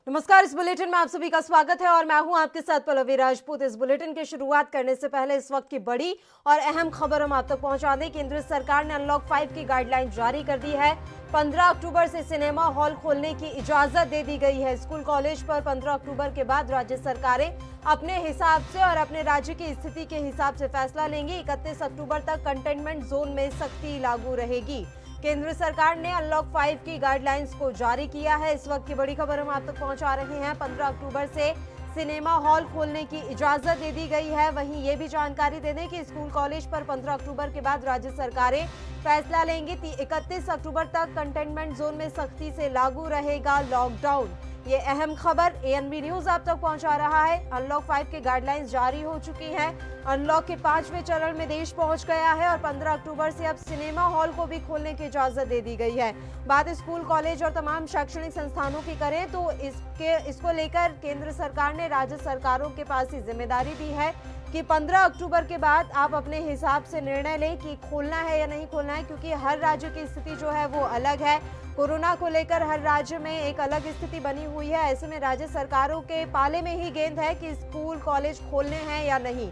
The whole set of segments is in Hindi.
नमस्कार। इस बुलेटिन में आप सभी का स्वागत है और मैं हूं आपके साथ पल्लवी राजपूत। इस बुलेटिन की शुरुआत करने से पहले इस वक्त की बड़ी और अहम खबर हम आप तक पहुंचा दें। केंद्र सरकार ने अनलॉक 5 की गाइडलाइन जारी कर दी है। 15 अक्टूबर से सिनेमा हॉल खोलने की इजाजत दे दी गई है। स्कूल कॉलेज पर 15 अक्टूबर के बाद राज्य सरकारें अपने हिसाब से और अपने राज्य की स्थिति के हिसाब से फैसला लेंगी। 31 अक्टूबर तक कंटेनमेंट जोन में सख्ती लागू रहेगी। केंद्र सरकार ने अनलॉक 5 की गाइडलाइंस को जारी किया है। इस वक्त की बड़ी खबर हम आप तक पहुंचा रहे हैं। 15 अक्टूबर से सिनेमा हॉल खोलने की इजाजत दे दी गई है। वहीं ये भी जानकारी दे दें कि स्कूल कॉलेज पर 15 अक्टूबर के बाद राज्य सरकारें फैसला लेंगी। 31 अक्टूबर तक कंटेनमेंट जोन में सख्ती से लागू रहेगा लॉकडाउन। ये अहम खबर एएनबी न्यूज आप तक पहुंचा रहा है। अनलॉक 5 की गाइडलाइंस जारी हो चुकी हैं। अनलॉक के 5वें चरण में देश पहुंच गया है और 15 अक्टूबर से अब सिनेमा हॉल को भी खोलने की इजाजत दे दी गई है। बात स्कूल कॉलेज और तमाम शैक्षणिक संस्थानों की करें तो इसको लेकर केंद्र सरकार ने राज्य सरकारों के पास ही जिम्मेदारी दी है कि 15 अक्टूबर के बाद आप अपने हिसाब से निर्णय लें कि खोलना है या नहीं खोलना है, क्योंकि हर राज्य की स्थिति जो है वो अलग है। कोरोना को लेकर हर राज्य में एक अलग स्थिति बनी हुई है। ऐसे में राज्य सरकारों के पाले में ही गेंद है कि स्कूल कॉलेज खोलने हैं या नहीं।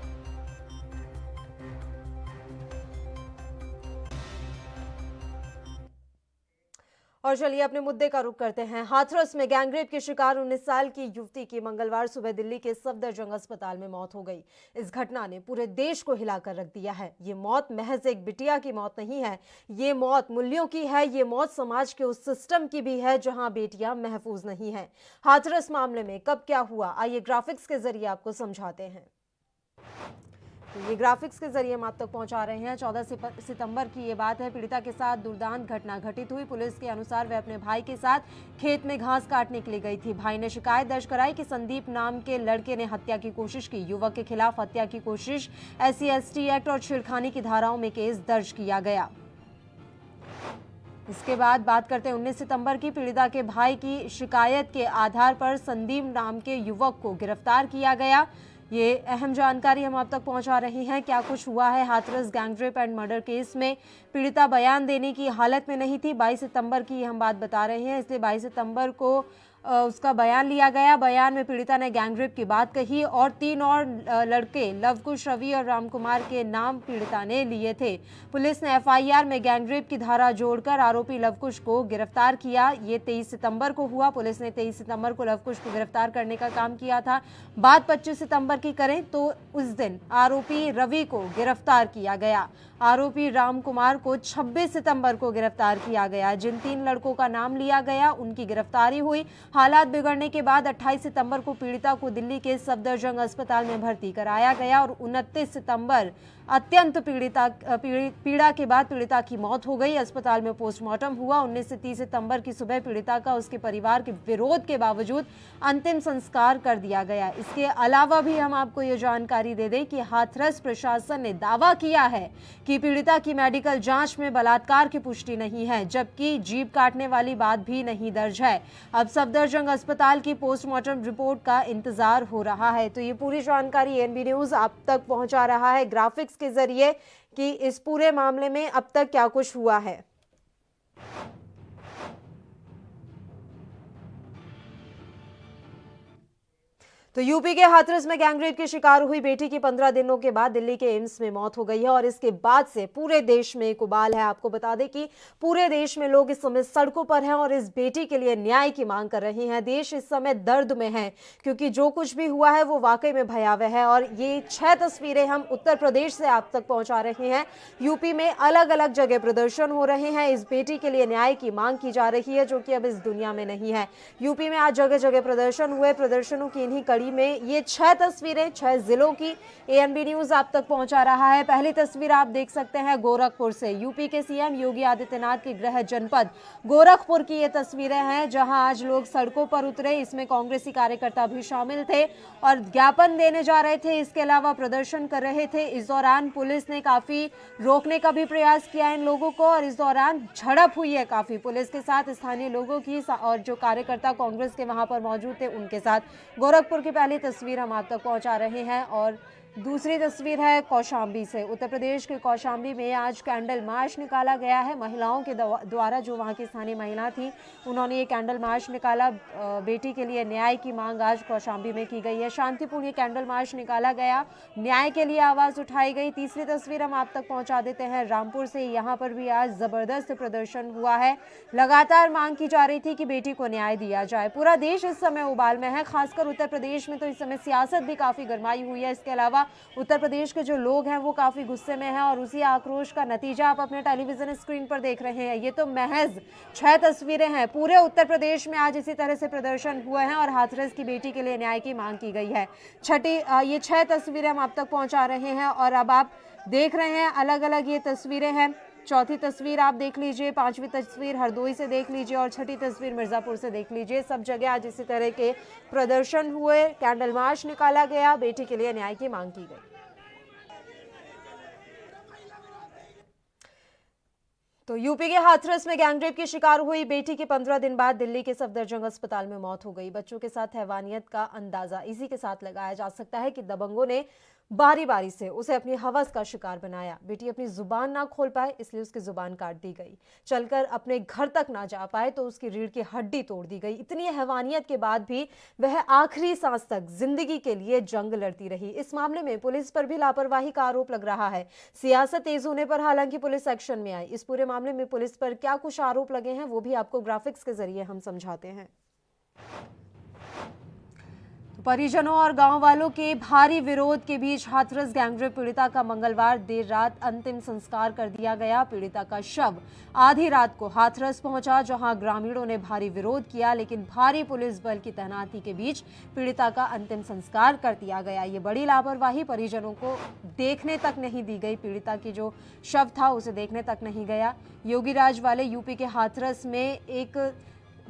और चलिए अपने मुद्दे का रुख करते हैं। हाथरस में गैंगरेप के शिकार 19 साल की युवती की मंगलवार सुबह दिल्ली के सफदरजंग अस्पताल में मौत हो गई। इस घटना ने पूरे देश को हिलाकर रख दिया है। ये मौत महज एक बिटिया की मौत नहीं है, ये मौत मूल्यों की है। ये मौत समाज के उस सिस्टम की भी है जहां बेटियां महफूज नहीं है। हाथरस मामले में कब क्या हुआ, आइए ग्राफिक्स के जरिए आपको समझाते हैं। ये ग्राफिक्स के जरिए हम आप तक पहुंचा रहे हैं। 14 सितंबर की ये बात है। पीड़िता के साथ दुर्दांत घटना घटित हुई। पुलिस के अनुसार वह अपने भाई के साथ खेत में घास काटने के लिए गई थी। भाई ने शिकायत दर्ज कराई कि संदीप नाम के लड़के ने हत्या की कोशिश की। युवक के खिलाफ हत्या की कोशिश, SC/ST एक्ट और छेड़खानी की धाराओं में केस दर्ज किया गया। इसके बाद बात करते हैं 19 सितंबर की। पीड़िता के भाई की शिकायत के आधार पर संदीप नाम के युवक को गिरफ्तार किया गया। ये अहम जानकारी हम आप तक पहुंचा रहे हैं। क्या कुछ हुआ है Hathras gang rape and murder case में। पीड़िता बयान देने की हालत में नहीं थी। 22 सितंबर की हम बात बता रहे हैं, इसलिए 22 सितंबर को उसका बयान लिया गया। बयान में पीड़िता ने गैंगरेप की बात कही और 3 और लड़के लवकुश, रवि और रामकुमार के नाम पीड़िता ने लिए थे। पुलिस ने FIR में गैंगरेप की धारा जोड़कर आरोपी लवकुश को गिरफ्तार किया। ये 23 सितंबर को हुआ। पुलिस ने 23 सितंबर को लवकुश को गिरफ्तार करने का काम किया था। बात 25 सितंबर की करें तो उस दिन आरोपी रवि को गिरफ्तार किया गया। आरोपी रामकुमार को 26 सितंबर को गिरफ्तार किया गया। जिन 3 लड़कों का नाम लिया गया उनकी गिरफ्तारी हुई। हालात बिगड़ने के बाद 28 सितंबर को पीड़िता को दिल्ली के सफदरजंग अस्पताल में भर्ती कराया गया और 29 सितंबर अत्यंत पीड़ा के बाद पीड़िता की मौत हो गई। अस्पताल में पोस्टमार्टम हुआ। 19 से 30 सितंबर की सुबह पीड़िता का उसके परिवार के विरोध के बावजूद अंतिम संस्कार कर दिया गया। इसके अलावा भी हम आपको ये जानकारी दे दें कि हाथरस प्रशासन ने दावा किया है कि पीड़िता की मेडिकल जांच में बलात्कार की पुष्टि नहीं है, जबकि जीभ काटने वाली बात भी नहीं दर्ज है। अब सफदरजंग अस्पताल की पोस्टमार्टम रिपोर्ट का इंतजार हो रहा है। तो ये पूरी जानकारी एएनबी न्यूज आप तक पहुंचा रहा है ग्राफिक्स के जरिए कि इस पूरे मामले में अब तक क्या कुछ हुआ है। तो यूपी के हाथरस में गैंगरेप की शिकार हुई बेटी की 15 दिनों के बाद दिल्ली के एम्स में मौत हो गई है और इसके बाद से पूरे देश में एक उबाल है। आपको बता दें कि पूरे देश में लोग इस समय सड़कों पर हैं और इस बेटी के लिए न्याय की मांग कर रहे हैं। देश इस समय दर्द में है क्योंकि जो कुछ भी हुआ है वो वाकई में भयावह है। और ये 6 तस्वीरें हम उत्तर प्रदेश से आप तक पहुंचा रहे हैं। यूपी में अलग अलग जगह प्रदर्शन हो रहे हैं। इस बेटी के लिए न्याय की मांग की जा रही है जो कि अब इस दुनिया में नहीं है। यूपी में आज जगह जगह प्रदर्शन हुए। प्रदर्शनों की इन्हीं कड़ी में ये 6 तस्वीरें 6 जिलों की एएनबी न्यूज आप तक पहुंचा रहा है। पहली तस्वीर आप देख सकते हैं गोरखपुर से। यूपी के सीएम योगी आदित्यनाथ के गृह जनपद गोरखपुर की ये तस्वीरें हैं जहां आज लोग सड़कों पर उतरे। इसमें कांग्रेसी कार्यकर्ता भी शामिल थे और ज्ञापन देने जा रहे थे, इसके अलावा प्रदर्शन कर रहे थे। इस दौरान पुलिस ने काफी रोकने का भी प्रयास किया इन लोगों को और इस दौरान झड़प हुई है काफी पुलिस के साथ, स्थानीय लोगों की और जो कार्यकर्ता कांग्रेस के वहां पर मौजूद थे उनके साथ। गोरखपुर की पहली तस्वीर हम आप तक पहुंचा रहे हैं और दूसरी तस्वीर है कौशाम्बी से। उत्तर प्रदेश के कौशाम्बी में आज कैंडल मार्च निकाला गया है। महिलाओं के द्वारा, जो वहां की स्थानीय महिला थी, उन्होंने ये कैंडल मार्च निकाला। बेटी के लिए न्याय की मांग आज कौशाम्बी में की गई है। शांतिपूर्ण ये कैंडल मार्च निकाला गया, न्याय के लिए आवाज उठाई गई। तीसरी तस्वीर हम आप तक पहुंचा देते हैं रामपुर से। यहाँ पर भी आज जबरदस्त प्रदर्शन हुआ है। लगातार मांग की जा रही थी कि बेटी को न्याय दिया जाए। पूरा देश इस समय उबाल में है, खासकर उत्तर प्रदेश में तो इस समय सियासत भी काफी गरमाई हुई है। इसके अलावा उत्तर प्रदेश के जो लोग हैं वो काफी गुस्से में हैं और उसी आक्रोश का नतीजा आप अपने टेलीविजन स्क्रीन पर देख रहे हैं। ये तो महज 6 तस्वीरें हैं। पूरे उत्तर प्रदेश में आज इसी तरह से प्रदर्शन हुए हैं और हाथरस की बेटी के लिए न्याय की मांग की गई है। ये 6 तस्वीरें हम आप तक पहुंचा रहे हैं और अब आप देख रहे हैं अलग अलग ये तस्वीरें हैं। चौथी तस्वीर आप देख लीजिए, पांचवी तस्वीर हरदोई से देख लीजिए और छठी तस्वीर मिर्जापुर से देख लीजिए। सब जगह आज इसी तरह के प्रदर्शन हुए, कैंडल मार्च निकाला गया, बेटी के लिए न्याय की मांग की गई। तो यूपी के हाथरस में गैंगरेप की शिकार हुई बेटी की 15 दिन बाद दिल्ली के सफदरजंग अस्पताल में मौत हो गई। बच्चों के साथ हैवानियत का अंदाजा इसी के साथ लगाया जा सकता है कि दबंगों ने बारी बारी से उसे अपनी हवस का शिकार बनाया। बेटी अपनी जुबान ना खोल पाए इसलिए उसकी जुबान काट दी गई। चलकर अपने घर तक ना जा पाए तो उसकी रीढ़ की हड्डी तोड़ दी गई। इतनी हैवानियत के बाद भी वह आखिरी सांस तक जिंदगी के लिए जंग लड़ती रही। इस मामले में पुलिस पर भी लापरवाही का आरोप लग रहा है। सियासत तेज होने पर हालांकि पुलिस एक्शन में आई। इस पूरे मामले में पुलिस पर क्या कुछ आरोप लगे हैं वो भी आपको ग्राफिक्स के जरिए हम समझाते हैं। परिजनों और गांव वालों के भारी विरोध के बीच हाथरस गैंगरेप पीड़िता का मंगलवार देर रात अंतिम संस्कार कर दिया गया। पीड़िता का शव आधी रात को हाथरस पहुंचा, जहां ग्रामीणों ने भारी विरोध किया, लेकिन भारी पुलिस बल की तैनाती के बीच पीड़िता का अंतिम संस्कार कर दिया गया। ये बड़ी लापरवाही, परिजनों को देखने तक नहीं दी गई। पीड़िता की जो शव था उसे देखने तक नहीं गया। योगीराज वाले यूपी के हाथरस में एक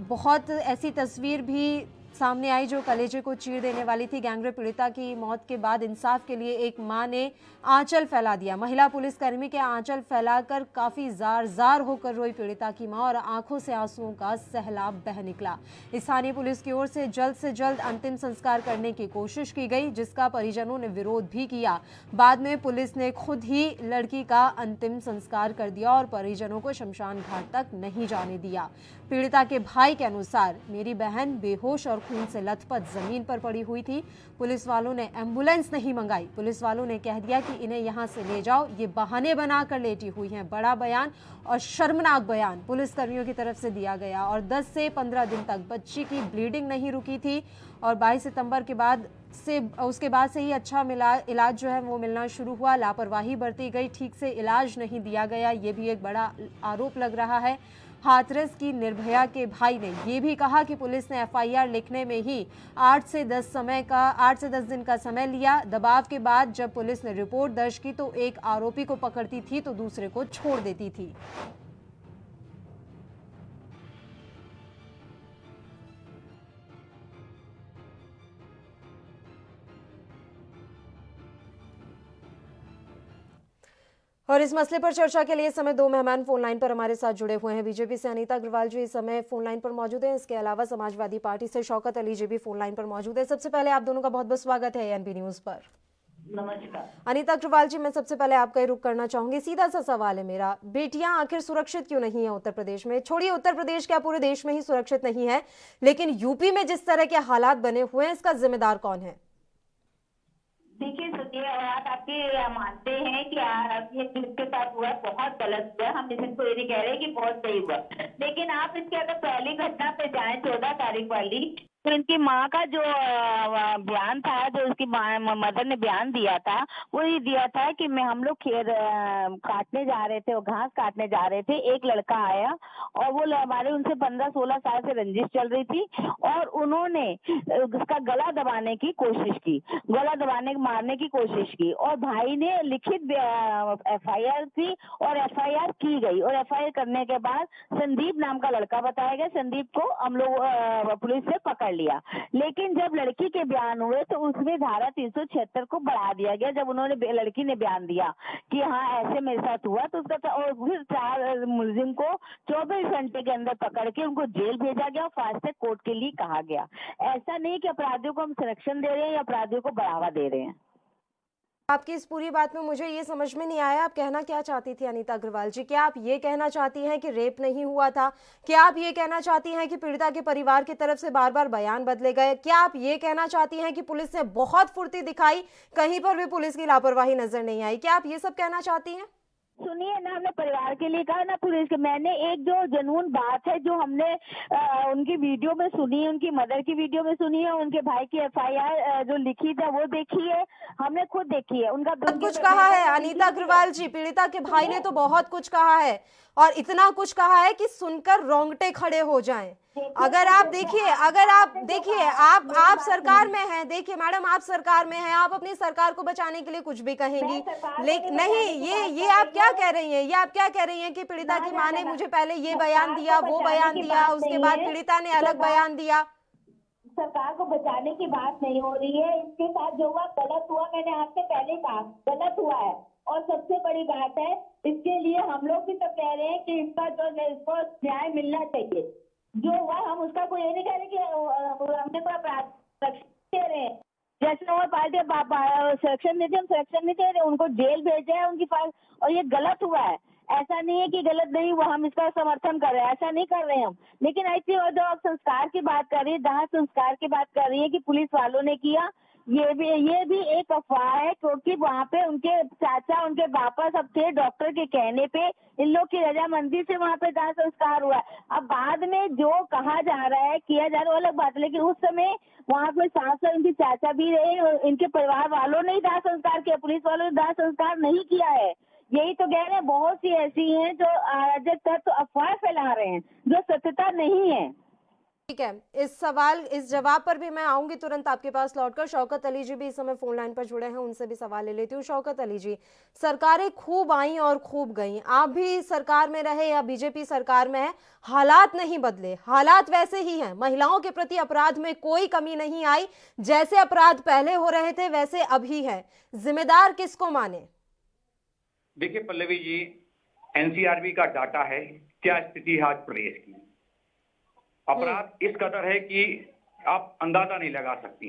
बहुत ऐसी तस्वीर भी सामने आई जो कलेजे को चीर देने वाली थी। गैंगरेप पीड़िता की मौत के बाद इंसाफ के लिए एक मां ने आंचल फैला दिया। महिला पुलिसकर्मी के आंचल फैलाकर काफी जार होकर रोई पीड़िता की मां और आंखों से आंसुओं का सैलाब बह निकला। स्थानीय पुलिस की ओर से जल्द अंतिम संस्कार करने की कोशिश की गई, जिसका परिजनों ने विरोध भी किया। बाद में पुलिस ने खुद ही लड़की का अंतिम संस्कार कर दिया और परिजनों को शमशान घाट तक नहीं जाने दिया। पीड़िता के भाई के अनुसार मेरी बहन बेहोश और खून से लथपथ जमीन पर पड़ी हुई थी। पुलिस वालों ने एम्बुलेंस नहीं मंगाई। पुलिस वालों ने कह दिया कि इन्हें यहां से ले जाओ, ये बहाने बनाकर लेटी हुई हैं। बड़ा बयान और शर्मनाक बयान पुलिसकर्मियों की तरफ से दिया गया और 10 से 15 दिन तक बच्ची की ब्लीडिंग नहीं रुकी थी और 22 सितंबर के बाद उसके बाद से ही अच्छा इलाज जो है वो मिलना शुरू हुआ। लापरवाही बरती गई, ठीक से इलाज नहीं दिया गया, ये भी एक बड़ा आरोप लग रहा है। हाथरस की निर्भया के भाई ने यह भी कहा कि पुलिस ने एफआईआर लिखने में ही 8 से 10 दिन का समय लिया। दबाव के बाद जब पुलिस ने रिपोर्ट दर्ज की तो एक आरोपी को पकड़ती थी तो दूसरे को छोड़ देती थी। और इस मसले पर चर्चा के लिए इस समय 2 मेहमान फोन लाइन पर हमारे साथ जुड़े हुए हैं। बीजेपी से अनीता अग्रवाल जी इस समय फोन लाइन पर मौजूद हैं। इसके अलावा समाजवादी पार्टी से शौकत अली जी भी फोन लाइन पर मौजूद है। सबसे पहले आप दोनों का बहुत बहुत स्वागत है एएनपी न्यूज पर। नमस्कार। अनीता अग्रवाल जी, मैं सबसे पहले आपका ही रुख करना चाहूंगी। सीधा सा सवाल है मेरा, बेटियां आखिर सुरक्षित क्यों नहीं है उत्तर प्रदेश में? छोड़िए उत्तर प्रदेश, क्या पूरे देश में ही सुरक्षित नहीं है, लेकिन यूपी में जिस तरह के हालात बने हुए हैं इसका जिम्मेदार कौन है? देखिए सुनिए, बात आपके मानते हैं कि ये जिसके साथ हुआ बहुत गलत हुआ। हम इसको ये नहीं कह रहे कि बहुत सही हुआ, लेकिन आप इसके अगर पहली घटना पे जाएं 14 तारीख वाली, तो इनकी माँ का जो बयान था, जो उसकी मदर ने बयान दिया था, वो ये दिया था कि हम लोग खेत काटने जा रहे थे और घास काटने जा रहे थे। एक लड़का आया और वो हमारे उनसे 15-16 साल से रंजिश चल रही थी और उन्होंने उसका गला दबाने की कोशिश की, मारने की कोशिश की और भाई ने लिखित एफआईआर की और एफआईआर की गई और एफआईआर करने के बाद संदीप नाम का लड़का बताया गया। संदीप को हम लोग पुलिस से पकड़ लिया, लेकिन जब लड़की के बयान हुए तो उसमें धारा 376 को बढ़ा दिया गया। जब उन्होंने लड़की ने बयान दिया कि हाँ ऐसे मेरे साथ हुआ, तो उसका और फिर 4 मुलजिम को 24 घंटे के अंदर पकड़ के उनको जेल भेजा गया और फास्ट ट्रैक कोर्ट के लिए कहा गया। ऐसा नहीं कि अपराधियों को हम संरक्षण दे रहे हैं या अपराधियों को बढ़ावा दे रहे हैं। आपकी इस पूरी बात में मुझे ये समझ में नहीं आया, आप कहना क्या चाहती थी अनीता अग्रवाल जी? क्या आप ये कहना चाहती हैं कि रेप नहीं हुआ था? क्या आप ये कहना चाहती हैं कि पीड़िता के परिवार की तरफ से बार बार बयान बदले गए? क्या आप ये कहना चाहती हैं कि पुलिस ने बहुत फुर्ती दिखाई, कहीं पर भी पुलिस की लापरवाही नजर नहीं आई? क्या आप ये सब कहना चाहती हैं? सुनिए ना, हमने परिवार के लिए कहा ना पुलिस के। मैंने एक जो जनून बात है जो हमने उनकी वीडियो में सुनी है, उनकी मदर की वीडियो में सुनी है, उनके भाई की एफआईआर जो लिखी था वो देखी है, हमने खुद देखी है। उनका बहुत कुछ कहा है अनीता अग्रवाल जी, पीड़िता के भाई ने तो बहुत कुछ कहा है, और इतना कुछ कहा है कि सुनकर रोंगटे खड़े हो जाएं। अगर आप देखिए आप सरकार में हैं, देखिए मैडम आप सरकार में हैं, आप अपनी सरकार को बचाने के लिए कुछ भी कहेंगी, लेकिन नहीं, ये आप क्या कह रही हैं? ये आप क्या कह रही हैं कि पीड़िता की मां ने मुझे पहले ये बयान दिया, वो बयान दिया, उसके बाद पीड़िता ने अलग बयान दिया? सरकार को बचाने की बात नहीं हो रही है। इसके साथ जो हुआ गलत हुआ, मैंने आपसे पहले कहा गलत हुआ है। और सबसे बड़ी बात है, इसके लिए हम लोग भी तो कह रहे हैं कि इसको न्याय मिलना चाहिए। जो हुआ हम उसका कोई ये नहीं कह रहे कि हमने कोई अपराध दे रहे हैं। जैसे और पार्टी सेक्शन देते, हम सेक्शन नहीं दे रहे, उनको जेल भेजे है उनकी फाइल, और ये गलत हुआ है। ऐसा नहीं है कि गलत नहीं हुआ, हम इसका समर्थन कर रहे हैं, ऐसा नहीं कर रहे हम। लेकिन ऐसी और जो आप संस्कार की बात कर रही है, दाह संस्कार की बात कर रही है कि पुलिस वालों ने किया, ये भी एक अफवाह है, क्योंकि वहाँ पे उनके चाचा, उनके पापा सब थे, डॉक्टर के कहने पे इन लोग की रजामंदी से वहाँ पे दाह संस्कार हुआ है। अब बाद में जो कहा जा रहा है, किया जा रहा है, वो अलग बात है, लेकिन उस समय वहाँ पे सास और उनकी चाचा भी रहे, और इनके परिवार वालों ने ही दाह संस्कार किया, पुलिस वालों ने दाह संस्कार नहीं किया है। यही तो कह रहे हैं, बहुत सी ऐसी हैं जो अराजक तत्व अफवाह फैला रहे हैं, जो सत्यता नहीं है। ठीक है, इस जवाब पर भी मैं आऊंगी तुरंत आपके पास लौटकर। शौकत अली जी भी इस समय फोन लाइन पर जुड़े हैं, उनसे भी सवाल ले लेती हूँ। शौकत अली जी, सरकारें खूब आई और खूब गईं, आप भी सरकार में रहे या बीजेपी सरकार में है, हालात नहीं बदले, हालात वैसे ही हैं। महिलाओं के प्रति अपराध में कोई कमी नहीं आई, जैसे अपराध पहले हो रहे थे वैसे अभी है। जिम्मेदार किसको माने? देखिए पल्लवी जी, एनसीआरबी का डाटा है क्या स्थिति है आज प्रदेश की। अपराध इस कदर है कि आप अंदाजा नहीं लगा सकती।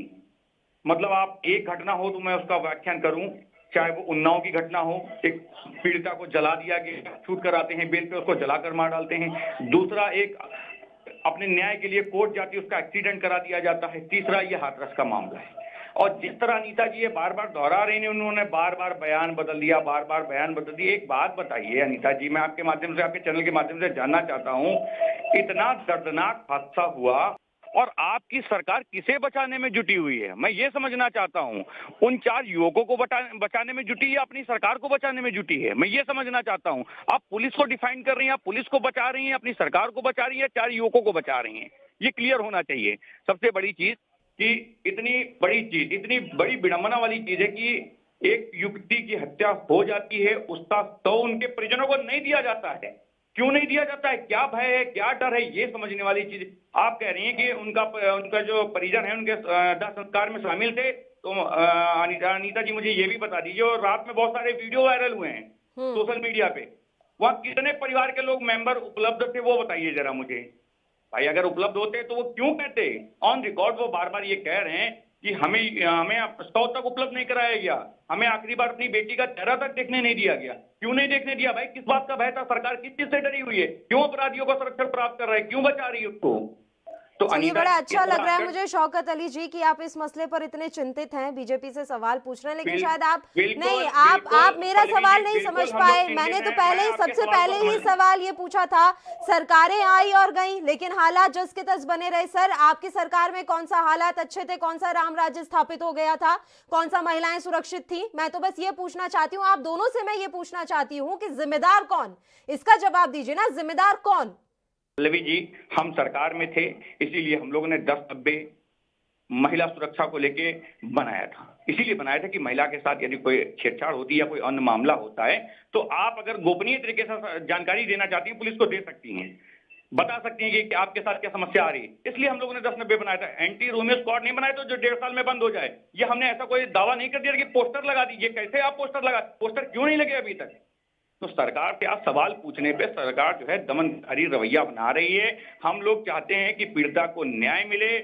मतलब आप एक घटना हो तो मैं उसका व्याख्यान करूं, चाहे वो उन्नाव की घटना हो, एक पीड़िता को जला दिया गया, छूट कर आते हैं बेल पे, उसको जलाकर मार डालते हैं। दूसरा, एक अपने न्याय के लिए कोर्ट जाती है, उसका एक्सीडेंट करा दिया जाता है। तीसरा, ये हाथरस का मामला है। और जिस तरह अनीता जी ये बार बार दोहरा रही हैं, उन्होंने बार बार बयान बदल दिया, बार बार बयान बदल दिया। एक बात बताइए अनीता जी, मैं आपके माध्यम से, आपके चैनल के माध्यम से जानना चाहता हूं, इतना दर्दनाक हादसा हुआ और आपकी सरकार किसे बचाने में जुटी हुई है? मैं ये समझना चाहता हूं, उन 4 युवकों को बचाने में जुटी है, अपनी सरकार को बचाने में जुटी है? मैं ये समझना चाहता हूं। आप पुलिस को डिफाइन कर रही हैं, आप पुलिस को बचा रही हैं, अपनी सरकार को बचा रही है, 4 युवकों को बचा रही हैं, ये क्लियर होना चाहिए। सबसे बड़ी चीज कि इतनी बड़ी विडंबना वाली चीज है कि एक युवती की हत्या हो जाती है, उसका तो उनके परिजनों को नहीं दिया जाता है। क्यों नहीं दिया जाता है? क्या भय है, क्या डर है, ये समझने वाली चीज। आप कह रही हैं कि उनका जो परिजन है उनके दाह संस्कार में शामिल थे, तो अनीता जी मुझे ये भी बता दीजिए, और रात में बहुत सारे वीडियो वायरल हुए हैं सोशल मीडिया पे, वहां कितने परिवार के लोग मेंबर उपलब्ध थे, वो बताइए जरा मुझे। भाई अगर उपलब्ध होते तो वो क्यों कहते? ऑन रिकॉर्ड वो बार बार ये कह रहे हैं कि हमें प्रस्ताव तक उपलब्ध नहीं कराया गया, हमें आखिरी बार अपनी बेटी का चेहरा तक देखने नहीं दिया गया। क्यों नहीं देखने दिया भाई? किस बात का भय था? सरकार किस चीज से डरी हुई है? क्यों अपराधियों को संरक्षण प्राप्त कर रहा है? क्यों बचा रही है उसको? तो चलिए, बड़ा अच्छा लग रहा है मुझे शौकत अली जी कि आप इस मसले पर इतने चिंतित हैं, बीजेपी से सवाल पूछ रहे हैं, लेकिन शायद आप मेरा सवाल नहीं समझ पाए। मैंने तो सबसे पहले ही सवाल ये पूछा था, सरकारें आई और गई लेकिन हालात जस के तस बने रहे। सर, आपकी सरकार में कौन सा हालात अच्छे थे, कौन सा राम राज्य स्थापित हो गया था, कौन सा महिलाएं सुरक्षित थी? मैं तो बस ये पूछना चाहती हूँ, आप दोनों से मैं ये पूछना चाहती हूँ कि जिम्मेदार कौन? इसका जवाब दीजिए ना, जिम्मेदार कौन? पल्लवी जी, हम सरकार में थे, इसीलिए हम लोगों ने 10-90 महिला सुरक्षा को लेके बनाया था। इसीलिए बनाया था कि महिला के साथ यदि कोई छेड़छाड़ होती है या कोई अन्य मामला होता है तो आप अगर गोपनीय तरीके से जानकारी देना चाहती हैं, पुलिस को दे सकती हैं, बता सकती हैं कि आपके साथ क्या समस्या आ रही है। इसलिए हम लोगों ने 10-90 बनाया था। एंटी रोमियो स्क्वाड नहीं बनाया तो जो 1.5 साल में बंद हो जाए। ये हमने ऐसा कोई दावा नहीं कर दिया कि पोस्टर लगा दीजिए। कैसे आप पोस्टर क्यों नहीं लगे अभी तक? तो सरकार से आज सवाल पूछने पे सरकार जो है दमनकारी रवैया बना रही है। हम लोग चाहते हैं कि पीड़िता को न्याय मिले,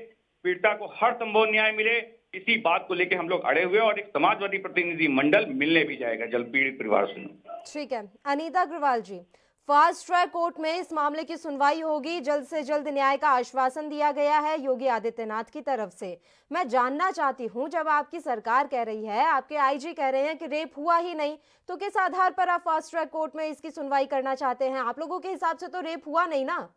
पीड़िता को हर संभव न्याय मिले, इसी बात को लेकर हम लोग अड़े हुए और एक समाजवादी प्रतिनिधि मंडल मिलने भी जाएगा जल्द पीड़ित परिवार से। ठीक है अनीता अग्रवाल जी, फास्ट ट्रैक कोर्ट में इस मामले की सुनवाई होगी, जल्द से जल्द न्याय का आश्वासन दिया गया है योगी आदित्यनाथ की तरफ से। मैं जानना चाहती हूं, जब आपकी सरकार कह रही है, आपके आईजी कह रहे हैं कि रेप हुआ ही नहीं, तो किस आधार पर आप फास्ट ट्रैक कोर्ट में इसकी सुनवाई करना चाहते हैं? आप लोगों के हिसाब से तो रेप हुआ नहीं ना।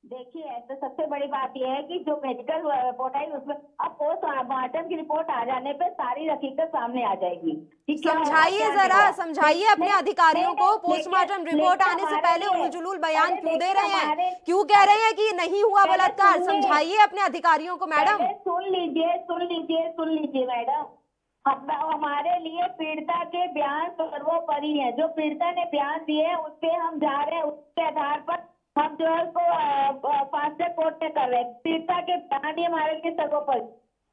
देखिए तो सबसे बड़ी बात यह है कि जो मेडिकल रिपोर्ट आई उसमें अब पोस्टमार्टम की रिपोर्ट आ जाने पे सारी हकीकत सामने आ जाएगी। समझाइए जरा, समझाइए अपने अधिकारियों को। पोस्टमार्टम रिपोर्ट आने से पहले उलझुल बयान क्यों दे रहे हैं? क्यों कह रहे हैं कि नहीं हुआ बलात्कार? समझाइए अपने अधिकारियों को मैडम। सुन लीजिए मैडम, हमारे लिए पीड़िता के बयान सर्वोपरि है। जो पीड़िता ने बयान दिए हैं उस पे हम जा रहे हैं, उसके आधार पर हम जो है उसको फास्ट ट्रैक कोर्ट में कर रहे हैं। पीड़िता के बयान ही हमारे लिए सर्वोपरि,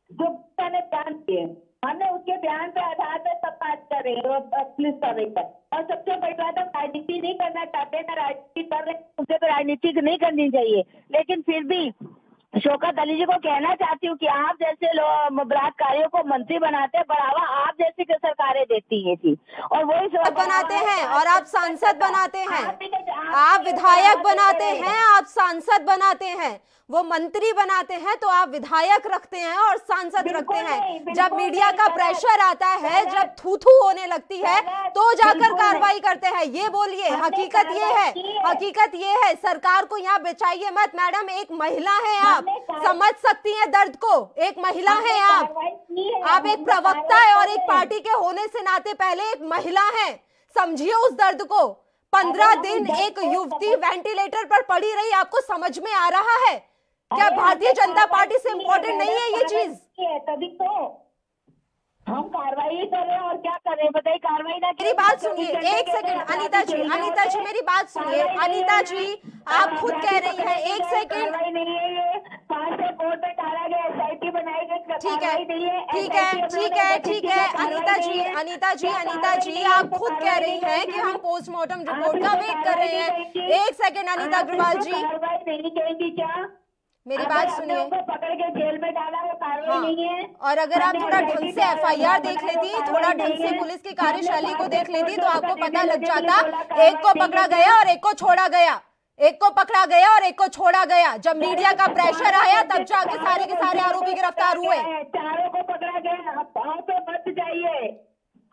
जो पीड़िता ने बयान दिए हमने उसके बयान पे आधार पर सब बात कर रहे हैं पुलिस कर रही है। और सबसे बड़ी बात, हम राजनीति नहीं करना चाहते, ना राजनीति कर रहे हैं, उसे तो राजनीति नहीं करनी चाहिए। लेकिन फिर भी शौकत अली जी को कहना चाहती हूँ कि आप जैसे लोग बलात्कारियों को मंत्री बनाते हैं, बढ़ावा आप जैसी की सरकारें देती है थी, और वही बनाते हैं और आप सांसद बनाते हैं, आप विधायक बनाते हैं, आप सांसद बनाते हैं। वो मंत्री बनाते हैं तो आप विधायक रखते हैं और सांसद रखते हैं। जब मीडिया का प्रेशर आता है, जब थू होने लगती है, तो जाकर कार्रवाई करते हैं। ये बोलिए, हकीकत ये है, हकीकत ये है। सरकार को यहाँ बेचाइए मत मैडम, एक महिला है, आप समझ सकती हैं दर्द को। एक महिला है आप एक प्रवक्ता है और एक पार्टी के होने से नाते पहले एक महिला है। समझिए उस दर्द को। 15 दिन एक युवती वेंटिलेटर पर पड़ी रही, आपको समझ में आ रहा है? क्या भारतीय जनता पार्टी से इम्पोर्टेंट नहीं है ये चीज? तभी तो हम कार्रवाई कर रहे हैं, और क्या कर रहे हैं बताइए? कार्रवाई ना। मेरी बात सुनिए एक सेकंड अनीता जी मेरी बात सुनिए। अनीता जी आप खुद कह रही हैं, एक सेकंड। नहीं है ये, फास्ट ट्रैक कोर्ट में डाला गया, एसआईटी बनाई गई, ठीक है अनीता जी आप खुद कह रही हैं कि हम पोस्टमार्टम रिपोर्ट का वेट कर रहे हैं। एक सेकंड अनीता अग्रवाल जी, कार्रवाई नहीं करेंगी क्या? मेरी बात सुनिए। पकड़ के जेल में डाला, वो कार्रवाई नहीं है। और अगर आप थोड़ा ढंग से एफआईआर देख लेती, थोड़ा ढंग से पुलिस की कार्यशैली को देख लेती, तो आपको पता लग जाता एक को पकड़ा गया और एक को छोड़ा गया, एक को पकड़ा गया और एक को छोड़ा गया। जब मीडिया का प्रेशर आया तब जाके सारे के सारे आरोपी गिरफ्तार हुए। चारों को पकड़ा गया, अफवाह पे मत जाइए,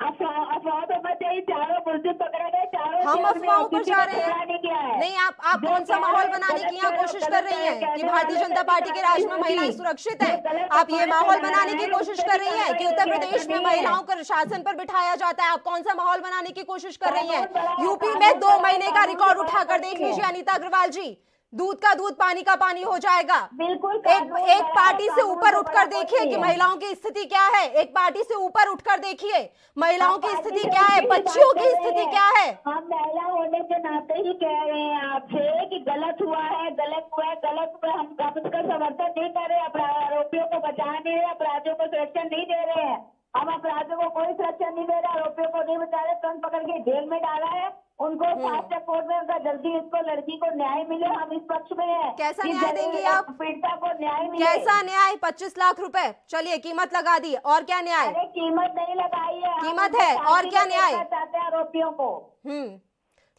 अफवाह पे मत जाइए। चारों पुलिस पकड़ा गए, चारों हम अफवाहों पर जा रहे हैं? नहीं, आप कौन सा माहौल बनाने की यहाँ कोशिश कर रही हैं कि भारतीय जनता पार्टी के राज में महिलाएं सुरक्षित हैं? आप ये माहौल बनाने की कोशिश कर रही हैं कि उत्तर प्रदेश में महिलाओं को शासन पर बिठाया जाता है। आप कौन सा माहौल बनाने की कोशिश कर रही हैं? यूपी में 2 महीने का रिकॉर्ड उठाकर देख लीजिए अनीता अग्रवाल जी, दूध का दूध पानी का पानी हो जाएगा। बिल्कुल एक पार्टी से ऊपर उठकर देखिए कि महिलाओं की स्थिति क्या है। एक पार्टी से ऊपर उठकर देखिए महिलाओं की स्थिति क्या है, बच्चियों की स्थिति क्या है। हम महिला होने के नाते ही कह रहे हैं आपसे कि गलत हुआ है, गलत हुआ है, गलत हुआ है। हम उसका समर्थन नहीं कर रहे, आरोपियों को बचा नहीं रहे, अपराधियों को सुरक्षा नहीं दे रहे हैं। हम अपराधियों को कोई सुरक्षा नहीं दे रहे, आरोपियों को नहीं बचा रहे, तुरंत पकड़ के जेल में डाला है। उनको फास्ट ट्रैक कोर्ट में उनका जल्दी इसको लड़की को न्याय मिले, हम इस पक्ष में हैं। कैसा न्याय देंगी आप? पीड़िता को न्याय मिले। कैसा न्याय? 25 लाख रुपए, चलिए कीमत लगा दी, और क्या न्याय? अरे कीमत नहीं लगाई है, कीमत है, और क्या न्याय चाहते हैं आरोपियों को?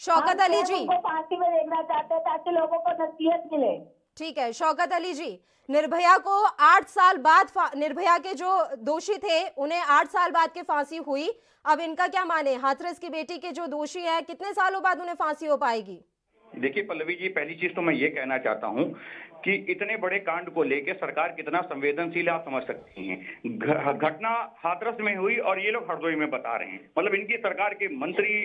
शौकत अली जी उनको फांसी में देखना चाहते हैं ताकि लोगों को नसीहत मिले। ठीक है शौकत अली जी, निर्भया को 8 साल बाद, निर्भया के जो दोषी थे उन्हें 8 साल बाद के फांसी हुई। अब इनका क्या माने? हाथरस की बेटी के जो दोषी है, कितने सालों बाद उन्हें फांसी हो पाएगी? देखिए पल्लवी जी, पहली चीज तो मैं ये कहना चाहता हूँ कि इतने बड़े कांड को लेकर सरकार कितना संवेदनशील आप समझ सकती हैं। घटना हाथरस में हुई और ये लोग हरदोई में बता रहे हैं। मतलब इनकी सरकार के मंत्री,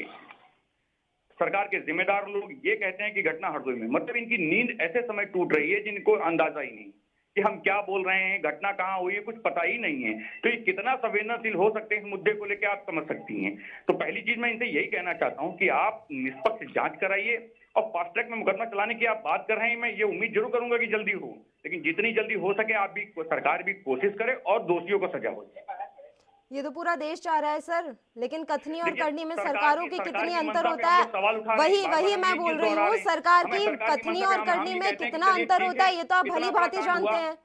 सरकार के जिम्मेदार लोग ये कहते हैं कि घटना हरदोई में। मतलब इनकी नींद ऐसे समय टूट रही है जिनको अंदाजा ही नहीं कि हम क्या बोल रहे हैं, घटना कहाँ हुई है, कुछ पता ही नहीं है। तो ये कितना संवेदनशील हो सकते हैं इस मुद्दे को लेकर, आप समझ सकती हैं। तो पहली चीज मैं इनसे यही कहना चाहता हूँ कि आप निष्पक्ष जांच कराइए, और फास्ट ट्रैक में मुकदमा चलाने की आप बात कर रहे हैं, मैं ये उम्मीद जरूर करूंगा कि जल्दी हो, लेकिन जितनी जल्दी हो सके आप भी, सरकार भी कोशिश करे और दोषियों को सजा हो जाए। ये तो पूरा देश चाह रहा है सर, लेकिन कथनी और करनी में सरकारों की कितनी अंतर होता है, वही मैं बोल रही हूँ। सरकार की कथनी और करनी में कितना अंतर होता है ये तो आप भली भांति जानते हैं।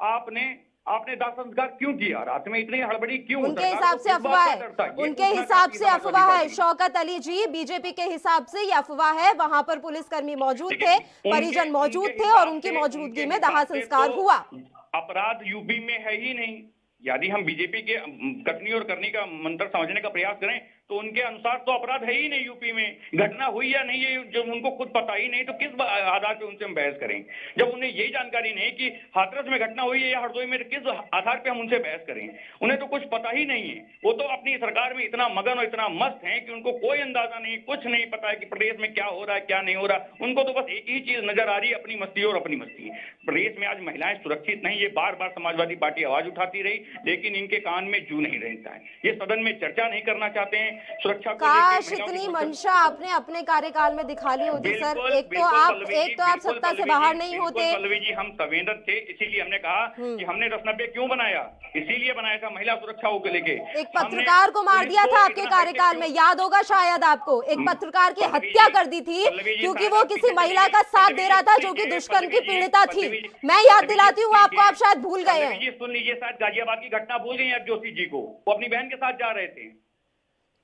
आपने दाह संस्कार क्यों किया? रात में इतनी हड़बड़ी क्यों? उनके हिसाब से अफवाह है, उनके हिसाब से अफवाह है शौकत अली जी, बीजेपी के हिसाब से ये अफवाह है। वहां पर पुलिसकर्मी मौजूद थे, परिजन मौजूद थे और उनकी मौजूदगी में दाह संस्कार हुआ। अपराध यूपी में है ही नहीं। यदि हम बीजेपी के कथनी और करनी का मंत्र समझने का प्रयास करें तो उनके अनुसार तो अपराध है ही नहीं यूपी में। घटना हुई या नहीं ये जब उनको खुद पता ही नहीं तो किस आधार पे उनसे हम बहस करें? जब उन्हें यही जानकारी नहीं कि हाथरस में घटना हुई है या हरदोई में, किस आधार पे हम उनसे बहस करें? उन्हें तो कुछ पता ही नहीं है। वो तो अपनी सरकार में इतना मगन और इतना मस्त है कि उनको कोई अंदाजा नहीं, कुछ नहीं पता है कि प्रदेश में क्या हो रहा है क्या नहीं हो रहा। उनको तो बस एक ही चीज नजर आ रही है, अपनी मस्ती और अपनी मस्ती। प्रदेश में आज महिलाएं सुरक्षित नहीं, ये बार बार समाजवादी पार्टी आवाज उठाती रही, लेकिन इनके कान में जू नहीं रहता है। ये सदन में चर्चा नहीं करना चाहते हैं सुरक्षा को। काश इतनी मंशा आपने अपने कार्यकाल में दिखा ली होती सर। एक तो आप सत्ता से बाहर नहीं होते। पल्लवी जी, हम संवेदन थे, इसीलिए हमने कहा कि हमने 1090 क्यों बनाया, इसीलिए बनाया था महिला सुरक्षा को लेके। एक पत्रकार को मार दिया था आपके कार्यकाल में, याद होगा शायद आपको। एक पत्रकार की हत्या कर दी थी क्योंकि वो किसी महिला का साथ दे रहा था जो कि दुष्कर्म की पीड़िता थी। मैं याद दिलाती हूँ आपको, आप शायद भूल गए हैं। सुन लीजिए, शायद गाजियाबाद की घटना भूल गई अब जोशी जी को, वो अपनी बहन के साथ जा रहे थे।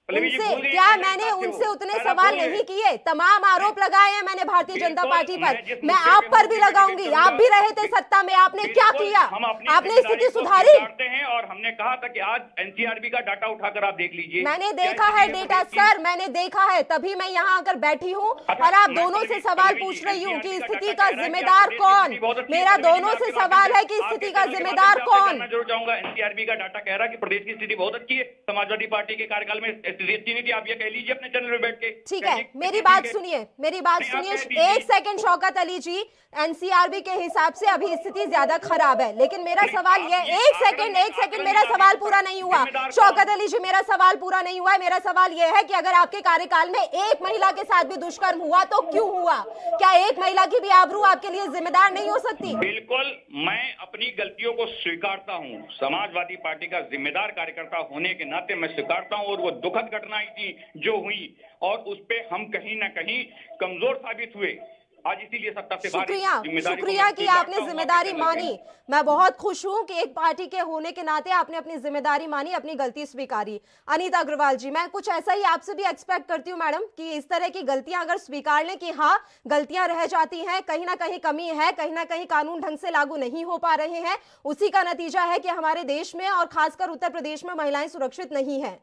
उनसे क्या मैंने उनसे उतने सवाल नहीं किए? तमाम आरोप लगाए हैं मैंने भारतीय जनता पार्टी पर, मैं आप पर भी लगाऊंगी। आप भी रहे थे सत्ता में, आपने क्या किया? आपने स्थिति सुधारी? और हमने कहा था कि आज एनसीआरबी का डाटा उठाकर आप देख लीजिए। मैंने देखा है डेटा सर, मैंने देखा है, तभी मैं यहाँ आकर बैठी हूँ और आप दोनों से सवाल पूछ रही हूँ कि स्थिति का जिम्मेदार कौन। मेरा दोनों से सवाल है कि स्थिति का जिम्मेदार कौन। मैं जरूर चाहूंगा, एनसीआरबी का डाटा कह रहा है कि प्रदेश की स्थिति बहुत अच्छी है, समाजवादी पार्टी के कार्यकाल में नहीं थी। आप ये कह लीजिए अपने चैनल में बैठ के। ठीक है, मेरी बात सुनिए, मेरी बात सुनिए एक सेकंड शौकत अली जी। एनसीआरबी के हिसाब से अभी स्थिति ज्यादा खराब है, लेकिन मेरा सवाल ये, एक सेकंड मेरा सवाल पूरा नहीं हुआ शौकत अली जी, मेरा सवाल पूरा नहीं हुआ है। मेरा सवाल ये है कि अगर आपके कार्यकाल में एक महिला के साथ भी दुष्कर्म हुआ तो क्यों हुआ? क्या एक महिला की भी आबरू आपके लिए जिम्मेदार नहीं हो सकती? बिल्कुल, मैं अपनी गलतियों को स्वीकारता हूँ। समाजवादी पार्टी का जिम्मेदार कार्यकर्ता होने के नाते मैं स्वीकारता हूँ, और वो दुखद घटनाएं थी जो हुई और उस पे हम कहीं ना कहीं कमजोर साबित हुए। आज इसीलिए सत्ता से शुक्रिया कि आपने जिम्मेदारी मानी। मैं बहुत खुश हूं कि एक पार्टी के होने के नाते आपने अपनी जिम्मेदारी मानी, अपनी गलती स्वीकारी। अनीता अग्रवाल जी, मैं कुछ ऐसा ही आपसे भी एक्सपेक्ट करती हूं मैडम कि इस तरह की गलतियां अगर स्वीकार लें कि हाँ गलतियां रह जाती हैं, कहीं ना कहीं कमी है, कहीं ना कहीं कानून ढंग से लागू नहीं हो पा रहे हैं, उसी का नतीजा है कि हमारे देश में और खासकर उत्तर प्रदेश में महिलाएं सुरक्षित नहीं है।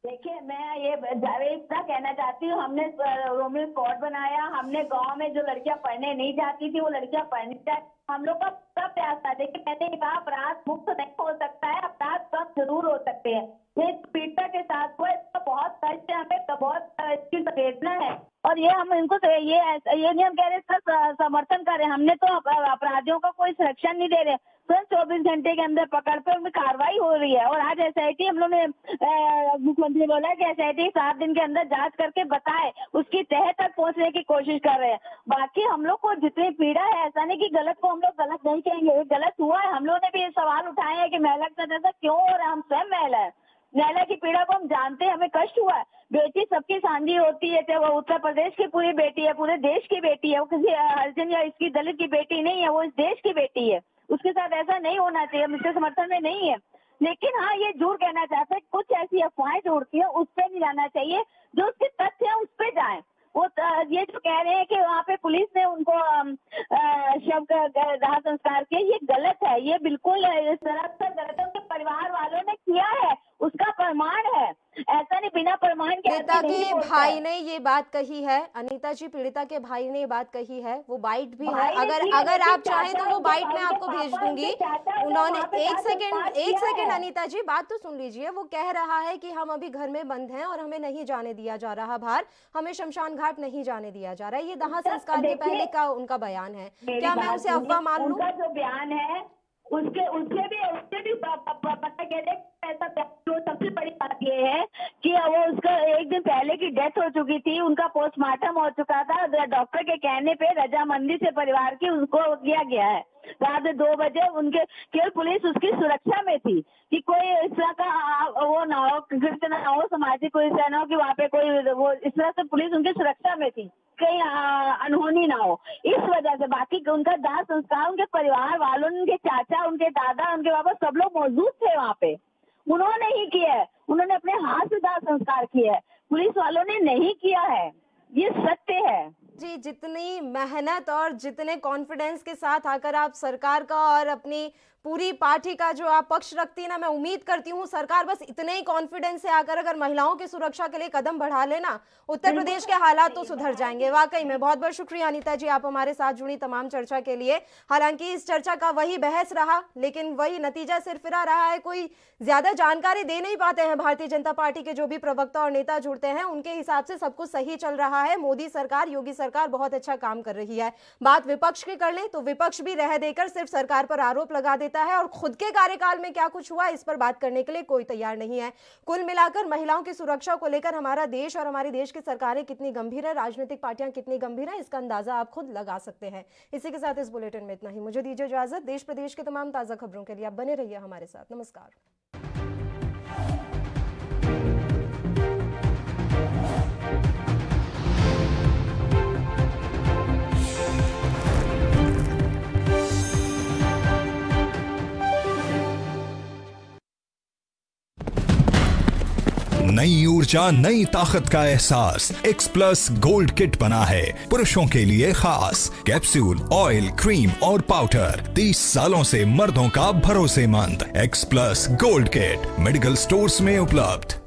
देखिए, मैं ये इतना कहना चाहती हूँ, हमने रोमिल कोड बनाया, हमने गांव में जो लड़कियां पढ़ने नहीं जाती थी वो लड़कियां पढ़ने जाती, हम लोग का पूरा प्रयास था। देखिए, मैंने कहा अपराध मुक्त नहीं हो सकता है, अपराध कम जरूर हो सकते हैं। ये पीड़िता के साथ हुआ, इसका बहुत कष्ट है, हमें बहुत इसकी संवेदना है, और ये हम इनको ये नहीं हम कह रहे इसका समर्थन कर रहे हैं। हमने तो अपराधियों का कोई संरक्षण नहीं दे रहे, तुरंत 24 घंटे के अंदर पकड़ पे उनकी कार्रवाई हो रही है। और आज एसआईटी हम लोग ने मुख्यमंत्री बोला है कि एसआईटी 7 दिन के अंदर जांच करके बताए, उसकी तह तक पहुंचने की कोशिश कर रहे हैं। बाकी हम लोग को जितनी पीड़ा है, ऐसा नहीं कि गलत को हम लोग गलत नहीं कहेंगे, गलत हुआ है। हम लोगों ने भी ये सवाल उठाए हैं कि महिला के साथ ऐसा क्यों हो रहा है। हम स्वयं महिला है, महिला की पीड़ा को हम जानते हैं, हमें कष्ट हुआ है। बेटी सबकी सांझी होती है, चाहे वो उत्तर प्रदेश की पूरी बेटी है, पूरे देश की बेटी है, वो किसी हरिजन या इसकी दलित की बेटी नहीं है, वो इस देश की बेटी है। उसके साथ ऐसा नहीं होना चाहिए, हम इसके समर्थन में नहीं है। लेकिन हाँ, ये जरूर कहना चाहते हैं कुछ ऐसी अफवाहें जो उड़ती है उस पर नहीं जाना चाहिए, जो उसके तथ्य है उस पर जाए। वो ये जो कह रहे हैं कि वहाँ पे पुलिस ने उनको शव का दाह संस्कार किया, ये गलत है, ये बिल्कुल सरासर गलत है। उनके परिवार वालों ने किया है, उसका प्रमाण है, ऐसा नहीं बिना प्रमाण के। पीड़िता के भाई ने ये बात कही है, अनीता जी, पीड़िता के भाई ने ये बात कही है, वो बाइट भी है, अगर आप चाहें तो वो बाइट मैं आपको भेज दूंगी। उन्होंने एक सेकंड अनीता जी, बात तो सुन लीजिए। वो कह रहा है कि हम अभी घर में बंद हैं और हमें नहीं जाने दिया जा रहा बाहर, हमें शमशान घाट नहीं जाने दिया जा रहा है। ये दाह संस्कार के पहले का उनका बयान है, क्या मैं उसे अफवाह मान लूं? उनका जो बयान है उससे भी पता कहते ऐसा। सबसे बड़ी बात ये है कि वो उसका एक दिन पहले की डेथ हो चुकी थी, उनका पोस्टमार्टम हो चुका था, डॉक्टर के कहने पे रजामंदी से परिवार की उनको किया गया है। रात में 2 बजे उनके केवल पुलिस उसकी सुरक्षा में थी कि कोई इस तरह का वो ना हो, कृत्य ना हो, सामाजिक कोई ऐसा ना हो कि वहाँ पे कोई वो, इस तरह से पुलिस उनकी सुरक्षा में थी, कहीं अनहोनी ना हो, इस वजह से। बाकी उनका दाह संस्कार उनके परिवार वालों, उनके चाचा, उनके दादा, उनके बाबा सब लोग मौजूद थे वहाँ पे, उन्होंने ही किया है, उन्होंने अपने हाथ से दाह संस्कार किया है, पुलिस वालों ने नहीं किया है, ये सत्य है जी। जितनी मेहनत और जितने कॉन्फिडेंस के साथ आकर आप सरकार का और अपनी पूरी पार्टी का जो आप पक्ष रखती है ना, मैं उम्मीद करती हूँ सरकार बस इतने ही कॉन्फिडेंस से आकर अगर महिलाओं की सुरक्षा के लिए कदम बढ़ा लेना, उत्तर प्रदेश के हालात तो सुधर जाएंगे। वाकई में बहुत बहुत शुक्रिया अनीता जी, आप हमारे साथ जुड़ी तमाम चर्चा के लिए। हालांकि इस चर्चा का वही बहस रहा, लेकिन वही नतीजा सिरफिरा रहा है, कोई ज्यादा जानकारी दे नहीं पाते हैं भारतीय जनता पार्टी के जो भी प्रवक्ता और नेता जुड़ते हैं, उनके हिसाब से सब कुछ सही चल रहा है, मोदी सरकार, योगी सरकार बहुत अच्छा काम कर रही है। बात विपक्ष की कर लें तो विपक्ष भी रह देकर सिर्फ सरकार पर आरोप लगा देता है और खुद के कार्यकाल में क्या कुछ हुआ इस पर बात करने के लिए कोई तैयार नहीं है। कुल मिलाकर महिलाओं की सुरक्षा को लेकर हमारा देश और हमारे देश की सरकारें कितनी गंभीर है, राजनीतिक पार्टियां कितनी गंभीर है, इसका अंदाजा आप खुद लगा सकते हैं। इसी के साथ इस बुलेटिन में इतना ही। मुझे दीजिए इजाजत। देश प्रदेश के तमाम ताजा खबरों के लिए आप बने रहिए हमारे साथ। नमस्कार। नई ऊर्जा, नई ताकत का एहसास एक्स प्लस गोल्ड किट बना है पुरुषों के लिए खास। कैप्सूल, ऑयल, क्रीम और पाउडर, 30 सालों से मर्दों का भरोसेमंद x plus gold kit medical stores में उपलब्ध।